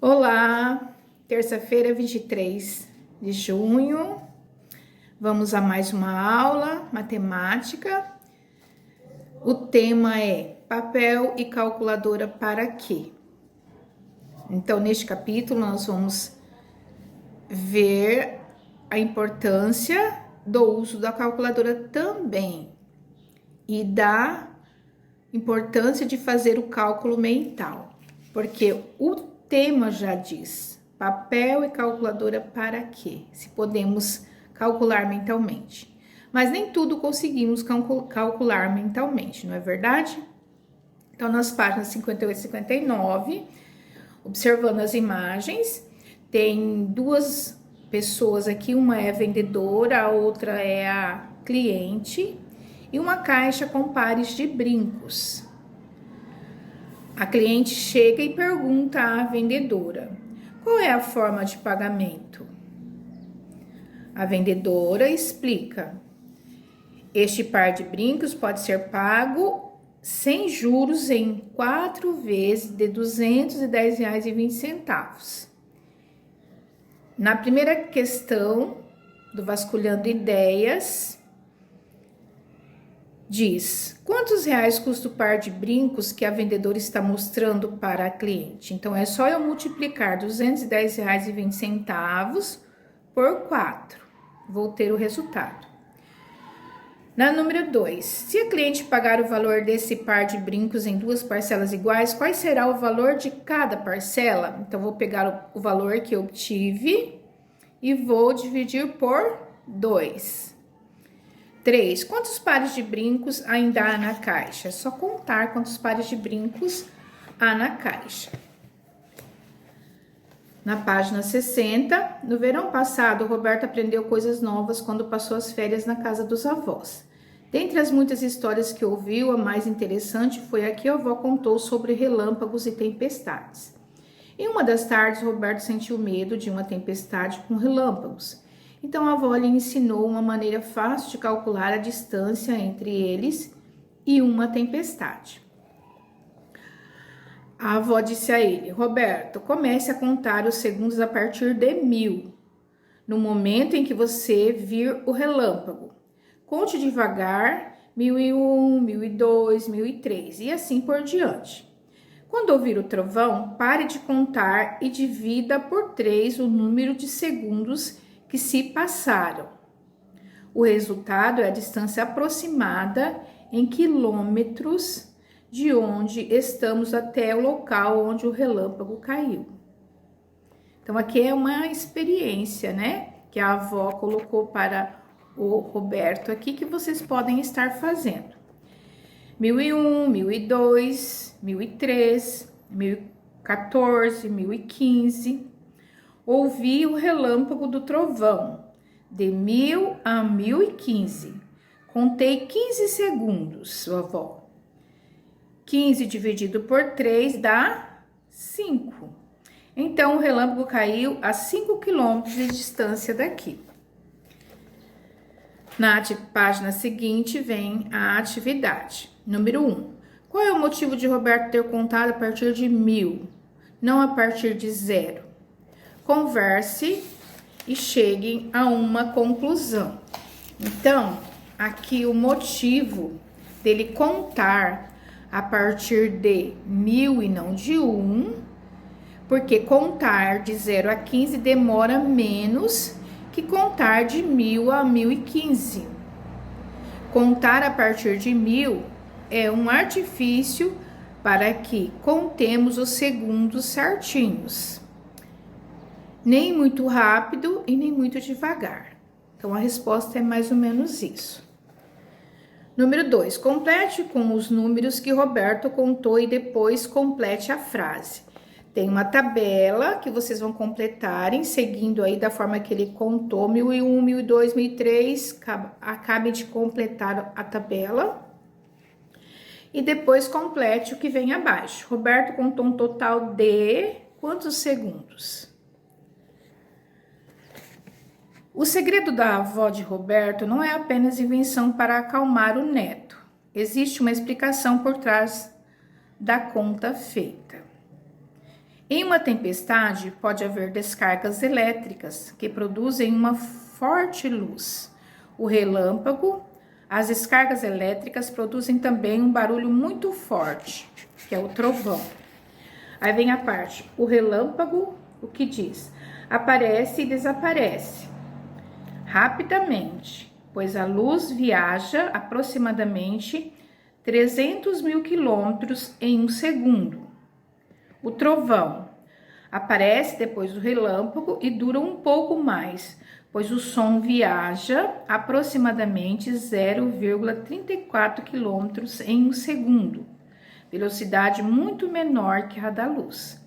Olá, terça-feira, 23 de junho. Vamos a mais uma aula matemática. O tema é papel e calculadora para quê? Então, neste capítulo, nós vamos ver a importância do uso da calculadora também e da importância de fazer o cálculo mental, porque o tema já diz papel e calculadora para quê? Se podemos calcular mentalmente. Mas nem tudo conseguimos calcular mentalmente, não é verdade? Então, nas páginas 58 e 59, observando as imagens, tem duas pessoas aqui, uma é a vendedora, a outra é a cliente, e uma caixa com pares de brincos. A cliente chega e pergunta à vendedora: qual é a forma de pagamento? A vendedora explica: este par de brincos pode ser pago sem juros em 4 vezes de R$ 210,20. Na primeira questão do Vasculhando Ideias, diz: quantos reais custa o par de brincos que a vendedora está mostrando para a cliente? Então, é só eu multiplicar R$ 210,20 por 4. Vou ter o resultado. Na número 2, se a cliente pagar o valor desse par de brincos em 2 parcelas iguais, qual será o valor de cada parcela? Então, vou pegar o valor que eu obtive e vou dividir por 2. 3. Quantos pares de brincos ainda há na caixa? É só contar quantos pares de brincos há na caixa. Na página 60, no verão passado, Roberto aprendeu coisas novas quando passou as férias na casa dos avós. Dentre as muitas histórias que ouviu, a mais interessante foi a que a avó contou sobre relâmpagos e tempestades. Em uma das tardes, Roberto sentiu medo de uma tempestade com relâmpagos. Então, a avó lhe ensinou uma maneira fácil de calcular a distância entre eles e uma tempestade. A avó disse a ele: Roberto, comece a contar os segundos a partir de 1000, no momento em que você vir o relâmpago. Conte devagar, 1001, 1002, 1003 e assim por diante. Quando ouvir o trovão, pare de contar e divida por 3 o número de segundos que se passaram. O resultado é a distância aproximada em quilômetros de onde estamos até o local onde o relâmpago caiu. Então, aqui é uma experiência, né? Que a avó colocou para o Roberto aqui, que vocês podem estar fazendo. 1001, 1002, 1003, 1014, 1015... Ouvi o relâmpago do trovão, de 1000 a 1015. Contei 15 segundos, vovó. 15 dividido por 3 dá 5. Então, o relâmpago caiu a 5 quilômetros de distância daqui. Na página seguinte, vem a atividade. Número 1. Qual é o motivo de Roberto ter contado a partir de 1000, não a partir de 0? Converse e cheguem a uma conclusão. Então, aqui o motivo dele contar a partir de 1000 e não de 1, porque contar de 0 a 15 demora menos que contar de 1000 a 1015. Contar a partir de 1000 é um artifício para que contemos os segundos certinhos. Nem muito rápido e nem muito devagar. Então, a resposta é mais ou menos isso. Número 2. Complete com os números que Roberto contou e depois complete a frase. Tem uma tabela que vocês vão completarem, seguindo aí da forma que ele contou. 1001, 1002, 1003. Acabe de completar a tabela. E depois complete o que vem abaixo. Roberto contou um total de quantos segundos? O segredo da avó de Roberto não é apenas invenção para acalmar o neto. Existe uma explicação por trás da conta feita. Em uma tempestade, pode haver descargas elétricas que produzem uma forte luz. O relâmpago, as descargas elétricas produzem também um barulho muito forte, que é o trovão. Aí vem a parte, o relâmpago, o que diz? Aparece e desaparece rapidamente, pois a luz viaja aproximadamente 300 mil quilômetros em um segundo. O trovão aparece depois do relâmpago e dura um pouco mais, pois o som viaja aproximadamente 0,34 quilômetros em um segundo, velocidade muito menor que a da luz.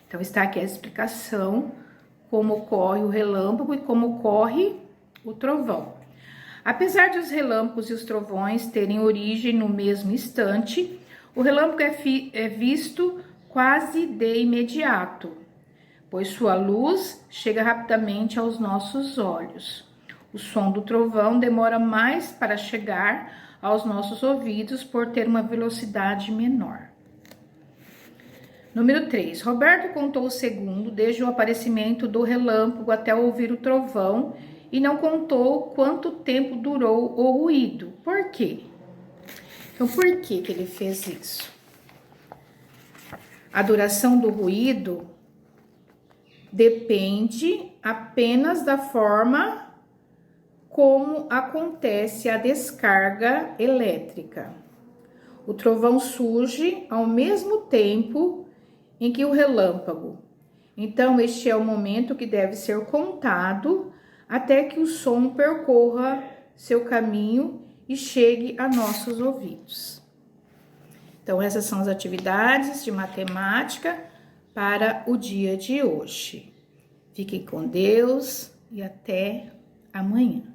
Então está aqui a explicação como ocorre o relâmpago e como ocorre o trovão. Apesar de os relâmpagos e os trovões terem origem no mesmo instante, o relâmpago é visto quase de imediato, pois sua luz chega rapidamente aos nossos olhos. O som do trovão demora mais para chegar aos nossos ouvidos por ter uma velocidade menor. Número 3. Roberto contou o segundo desde o aparecimento do relâmpago até ouvir o trovão e não contou quanto tempo durou o ruído. Por quê? Então, por que ele fez isso? A duração do ruído depende apenas da forma como acontece a descarga elétrica. O trovão surge ao mesmo tempo em que o relâmpago. Então, este é o momento que deve ser contado até que o som percorra seu caminho e chegue a nossos ouvidos. Então, essas são as atividades de matemática para o dia de hoje. Fiquem com Deus e até amanhã.